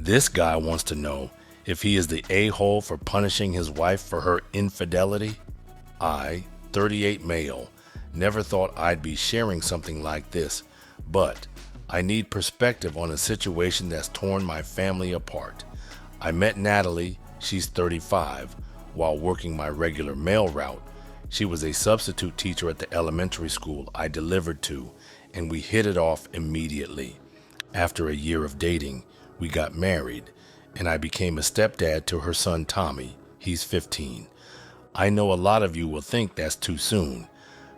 This guy wants to know if he is the a-hole for punishing his wife for her infidelity. I, 38 male, never thought I'd be sharing something like this, but I need perspective on a situation that's torn my family apart. I met Natalie, she's 35, while working my regular mail route. She was a substitute teacher at the elementary school I delivered to, and we hit it off immediately. After a year of dating, we got married, and I became a stepdad to her son Tommy. He's 15. I know a lot of you will think that's too soon,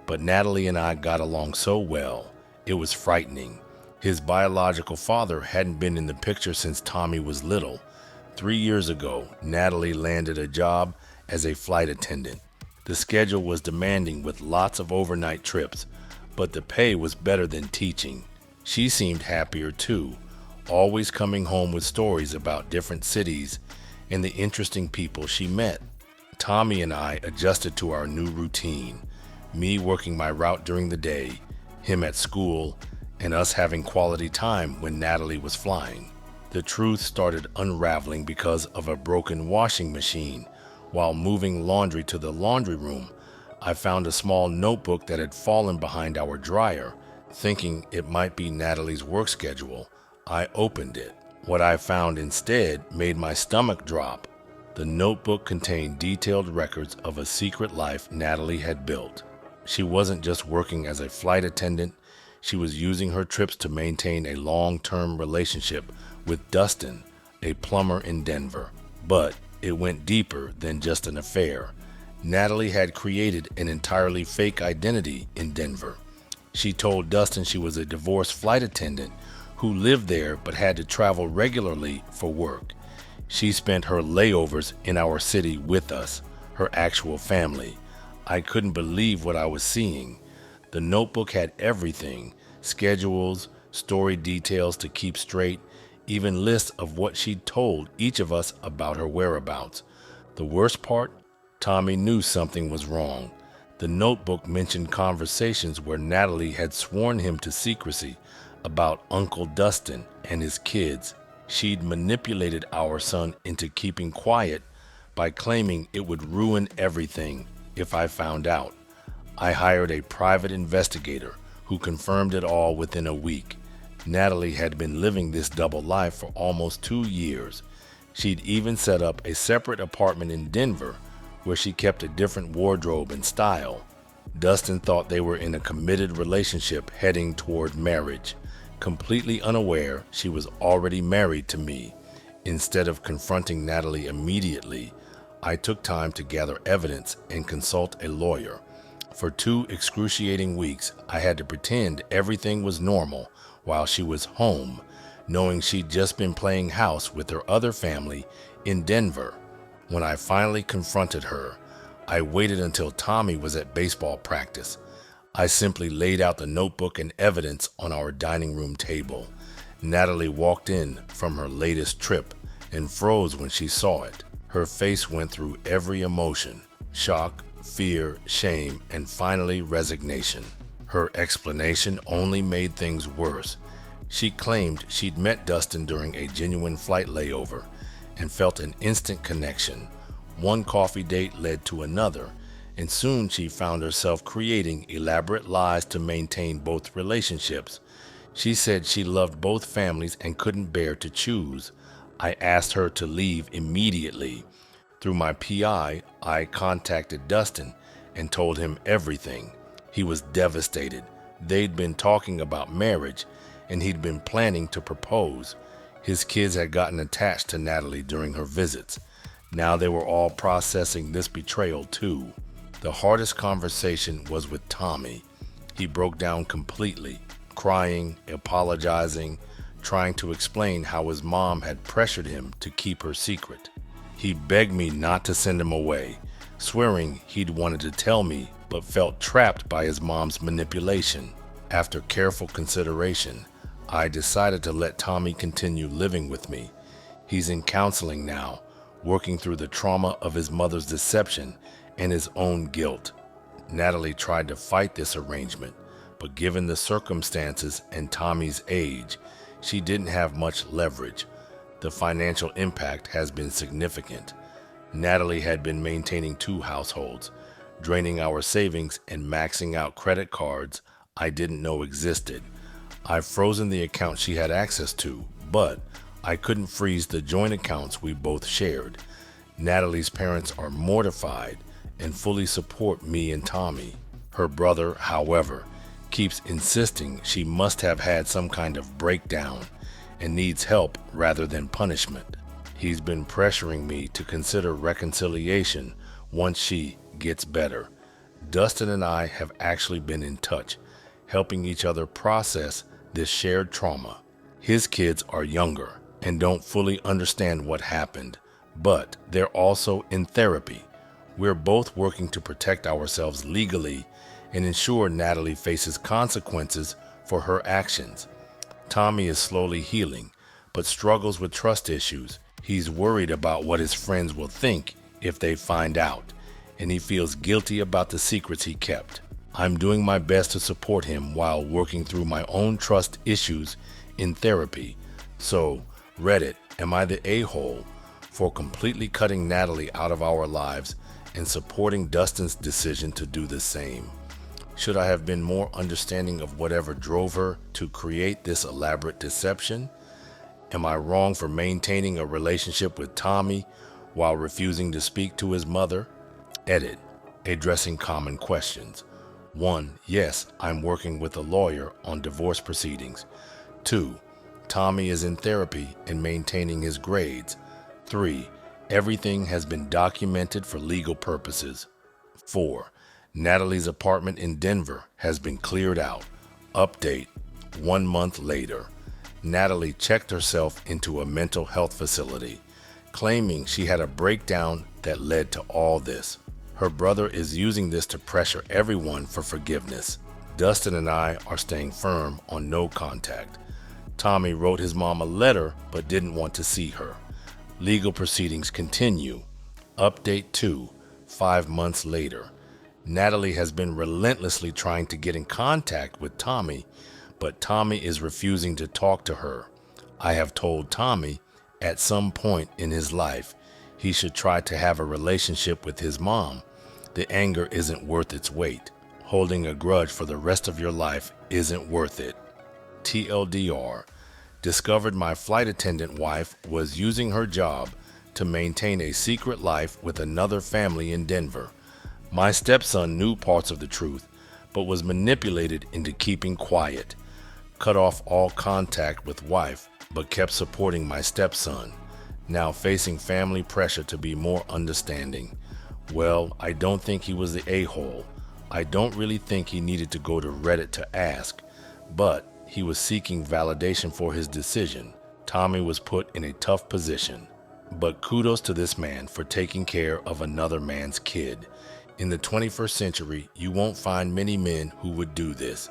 but Natalie and I got along so well, it was frightening. His biological father hadn't been in the picture since Tommy was little. 3 years ago, Natalie landed a job as a flight attendant. The schedule was demanding with lots of overnight trips, but the pay was better than teaching. She seemed happier too, always coming home with stories about different cities and the interesting people she met. Tommy and I adjusted to our new routine, me working my route during the day, him at school, and us having quality time when Natalie was flying. The truth started unraveling because of a broken washing machine. While moving laundry to the laundry room, I found a small notebook that had fallen behind our dryer. Thinking it might be Natalie's work schedule, I opened it. What I found instead made my stomach drop. The notebook contained detailed records of a secret life Natalie had built. She wasn't just working as a flight attendant, she was using her trips to maintain a long-term relationship with Dustin, a plumber in Denver. But it went deeper than just an affair. Natalie had created an entirely fake identity in Denver. She told Dustin she was a divorced flight attendant who lived there but had to travel regularly for work. She spent her layovers in our city with us, her actual family. I couldn't believe what I was seeing. The notebook had everything: schedules, story details to keep straight, even lists of what she'd told each of us about her whereabouts. The worst part? Tommy knew something was wrong. The notebook mentioned conversations where Natalie had sworn him to secrecy about Uncle Dustin and his kids. She'd manipulated our son into keeping quiet by claiming it would ruin everything if I found out. I hired a private investigator who confirmed it all within a week. Natalie had been living this double life for almost 2 years. She'd even set up a separate apartment in Denver where she kept a different wardrobe and style. Dustin thought they were in a committed relationship heading toward marriage, completely unaware she was already married to me. Instead of confronting Natalie immediately, I took time to gather evidence and consult a lawyer. For 2 excruciating weeks, I had to pretend everything was normal while she was home, knowing she'd just been playing house with her other family in Denver. When I finally confronted her, I waited until Tommy was at baseball practice. I simply laid out the notebook and evidence on our dining room table. Natalie walked in from her latest trip and froze when she saw it. Her face went through every emotion: shock, fear, shame, and finally resignation. Her explanation only made things worse. She claimed she'd met Dustin during a genuine flight layover and felt an instant connection. One coffee date led to another, and soon she found herself creating elaborate lies to maintain both relationships. She said she loved both families and couldn't bear to choose. I asked her to leave immediately. Through my PI, I contacted Dustin and told him everything. He was devastated. They'd been talking about marriage, and he'd been planning to propose. His kids had gotten attached to Natalie during her visits. Now they were all processing this betrayal too. The hardest conversation was with Tommy. He broke down completely, crying, apologizing, trying to explain how his mom had pressured him to keep her secret. He begged me not to send him away, swearing he'd wanted to tell me but felt trapped by his mom's manipulation. After careful consideration, I decided to let Tommy continue living with me. He's in counseling now, working through the trauma of his mother's deception and his own guilt. Natalie tried to fight this arrangement, but given the circumstances and Tommy's age, she didn't have much leverage. The financial impact has been significant. Natalie had been maintaining 2 households, draining our savings and maxing out credit cards I didn't know existed. I've frozen the account she had access to, but I couldn't freeze the joint accounts we both shared. Natalie's parents are mortified and fully support me and Tommy. Her brother, however, keeps insisting she must have had some kind of breakdown and needs help rather than punishment. He's been pressuring me to consider reconciliation once she gets better. Dustin and I have actually been in touch, helping each other process this shared trauma. His kids are younger and don't fully understand what happened, but they're also in therapy. We're both working to protect ourselves legally and ensure Natalie faces consequences for her actions. Tommy is slowly healing, but struggles with trust issues. He's worried about what his friends will think if they find out, and he feels guilty about the secrets he kept. I'm doing my best to support him while working through my own trust issues in therapy. So, Reddit, am I the a-hole for completely cutting Natalie out of our lives and supporting Dustin's decision to do the same? Should I have been more understanding of whatever drove her to create this elaborate deception? Am I wrong for maintaining a relationship with Tommy while refusing to speak to his mother? Edit. Addressing common questions. 1. Yes, I'm working with a lawyer on divorce proceedings. 2. Tommy is in therapy and maintaining his grades. 3. Everything has been documented for legal purposes. 4. Natalie's apartment in Denver has been cleared out. Update. 1 month later. Natalie checked herself into a mental health facility, claiming she had a breakdown that led to all this. Her brother is using this to pressure everyone for forgiveness. Dustin and I are staying firm on no contact. Tommy wrote his mom a letter but didn't want to see her. Legal proceedings continue. Update 2, 5 months later. Natalie has been relentlessly trying to get in contact with Tommy, but Tommy is refusing to talk to her. I have told Tommy at some point in his life he should try to have a relationship with his mom. The anger isn't worth its weight. Holding a grudge for the rest of your life isn't worth it. TLDR. Discovered my flight attendant wife was using her job to maintain a secret life with another family in Denver. My stepson knew parts of the truth, but was manipulated into keeping quiet. Cut off all contact with wife, but kept supporting my stepson, now facing family pressure to be more understanding. Well, I don't think he was the a-hole. I don't really think he needed to go to Reddit to ask, but he was seeking validation for his decision. Tommy was put in a tough position. But kudos to this man for taking care of another man's kid. In the 21st century, you won't find many men who would do this.